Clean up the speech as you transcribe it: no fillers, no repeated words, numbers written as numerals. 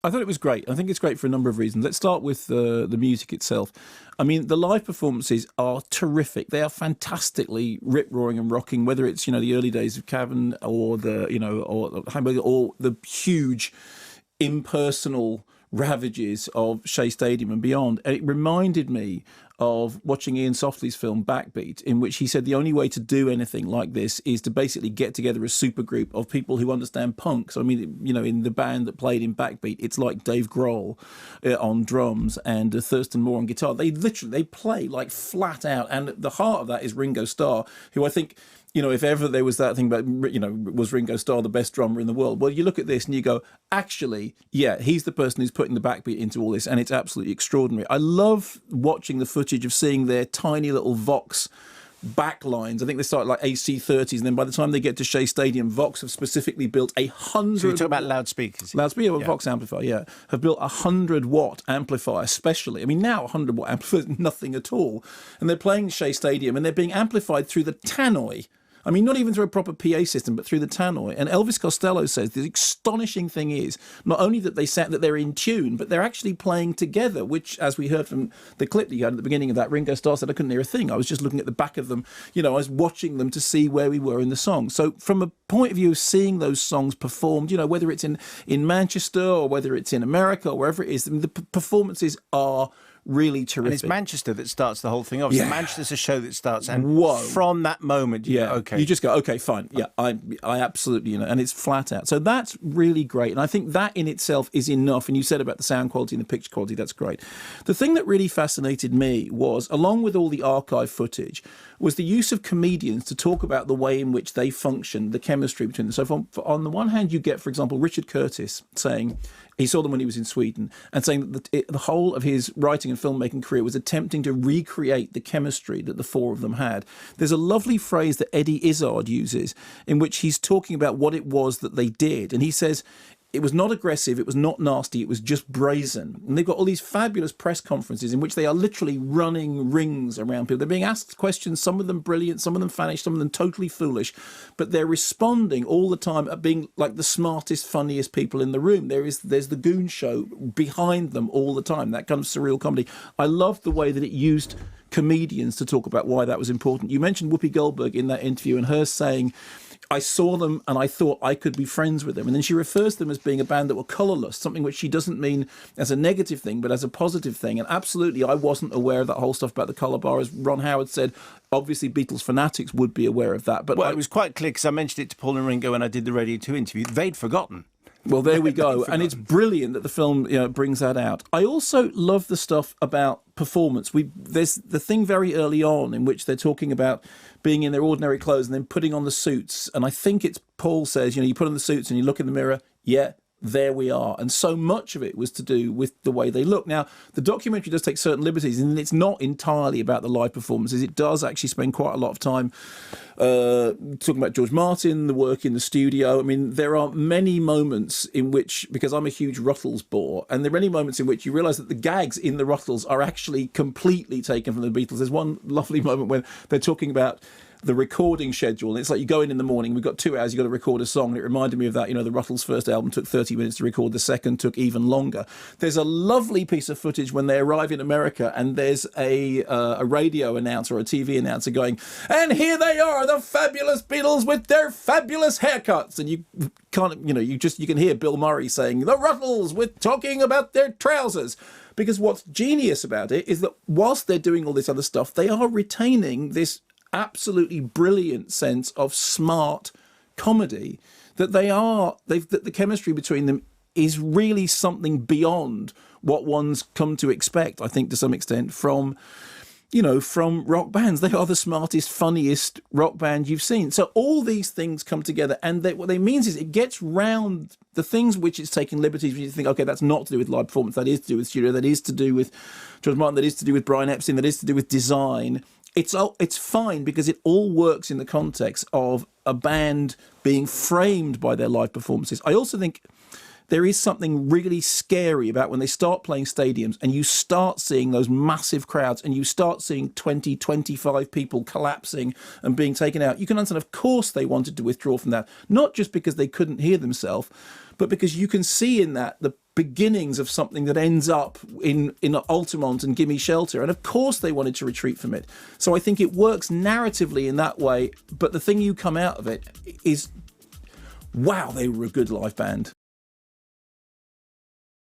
I thought it was great. I think it's great for a number of reasons. Let's start with the music itself. I mean, the live performances are terrific. They are fantastically rip-roaring and rocking, whether it's, the early days of Cavern or or Hamburger, or the huge impersonal ravages of Shea Stadium and beyond. And it reminded me of watching Ian Softley's film Backbeat, in which he said the only way to do anything like this is to basically get together a supergroup of people who understand punk. So, I mean, in the band that played in Backbeat, it's like Dave Grohl on drums and Thurston Moore on guitar. They play like flat out. And at the heart of that is Ringo Starr, who I think, if ever there was that thing about, was Ringo Starr the best drummer in the world? Well, you look at this and you go, actually, yeah, he's the person who's putting the backbeat into all this, and it's absolutely extraordinary. I love watching the footage of seeing their tiny little Vox backlines. I think they start like AC30s, and then by the time they get to Shea Stadium, Vox have specifically built 100... So you're talking about loudspeakers? Loudspeaker, yeah. Vox amplifier, yeah. Have built 100-watt amplifier, especially. I mean, now 100-watt amplifier is nothing at all. And they're playing Shea Stadium, and they're being amplified through the tannoy. I mean, not even through a proper PA system, but through the tannoy. And Elvis Costello says the astonishing thing is not only that they're in tune, but they're actually playing together, which, as we heard from the clip that you had at the beginning of that, Ringo Starr said, I couldn't hear a thing. I was just looking at the back of them. I was watching them to see where we were in the song. So from a point of view of seeing those songs performed, whether it's in Manchester or whether it's in America or wherever it is, the performances are really terrific. And it's Manchester that starts the whole thing off. Yeah. So Manchester's a show that starts, and from that moment, you just go, okay, fine. Yeah, I absolutely, and it's flat out. So that's really great. And I think that in itself is enough. And you said about the sound quality and the picture quality, that's great. The thing that really fascinated me was, along with all the archive footage, was the use of comedians to talk about the way in which they function, the chemistry between them. So on the one hand, you get, for example, Richard Curtis saying he saw them when he was in Sweden, and saying that the whole of his writing and filmmaking career was attempting to recreate the chemistry that the four of them had. There's a lovely phrase that Eddie Izzard uses in which he's talking about what it was that they did. And he says, it was not aggressive, it was not nasty, it was just brazen. And they've got all these fabulous press conferences in which they are literally running rings around people. They're being asked questions, some of them brilliant, some of them vanished, some of them totally foolish. But they're responding all the time at being like the smartest, funniest people in the room. There's the Goon Show behind them all the time, that kind of surreal comedy. I loved the way that it used comedians to talk about why that was important. You mentioned Whoopi Goldberg in that interview, and her saying, I saw them and I thought I could be friends with them. And then she refers to them as being a band that were colourless, something which she doesn't mean as a negative thing, but as a positive thing. And absolutely, I wasn't aware of that whole stuff about the colour bar. As Ron Howard said, obviously Beatles fanatics would be aware of that. But it was quite clear, because I mentioned it to Paul and Ringo when I did the Radio 2 interview. They'd forgotten. Well, there we go. And it's brilliant that the film brings that out. I also love the stuff about performance. There's the thing very early on in which they're talking about being in their ordinary clothes and then putting on the suits. And I think it's Paul says, you put on the suits and you look in the mirror, yeah, there we are. And so much of it was to do with the way they look. Now, the documentary does take certain liberties, and it's not entirely about the live performances. It does actually spend quite a lot of time talking about George Martin, the work in the studio. I mean, there are many moments in which, because I'm a huge Ruttles bore, and there are many moments in which you realise that the gags in the Ruttles are actually completely taken from the Beatles. There's one lovely moment when they're talking about the recording schedule, and it's like you go in the morning, we've got 2 hours, you've got to record a song, and it reminded me of that, the Ruttles' first album took 30 minutes to record, the second took even longer. There's a lovely piece of footage when they arrive in America, and there's a radio announcer or a TV announcer going, and here they are, the fabulous Beatles with their fabulous haircuts, and you can't, you can hear Bill Murray saying, the Ruttles with talking about their trousers. Because what's genius about it is that whilst they're doing all this other stuff, they are retaining this absolutely brilliant sense of smart comedy, that that the chemistry between them is really something beyond what one's come to expect, I think, to some extent, from rock bands. They are the smartest, funniest rock band you've seen. So all these things come together, and what they means is it gets round the things which it's taking liberties when you think, okay, that's not to do with live performance, that is to do with studio, that is to do with George Martin, that is to do with Brian Epstein, that is to do with design. It's fine because it all works in the context of a band being framed by their live performances. I also think there is something really scary about when they start playing stadiums and you start seeing those massive crowds and you start seeing 20, 25 people collapsing and being taken out. You can understand, of course, they wanted to withdraw from that, not just because they couldn't hear themselves, but because you can see in that the beginnings of something that ends up in Altamont and Gimme Shelter, and of course they wanted to retreat from it. So I think it works narratively in that way, but the thing you come out of it is, wow, they were a good live band.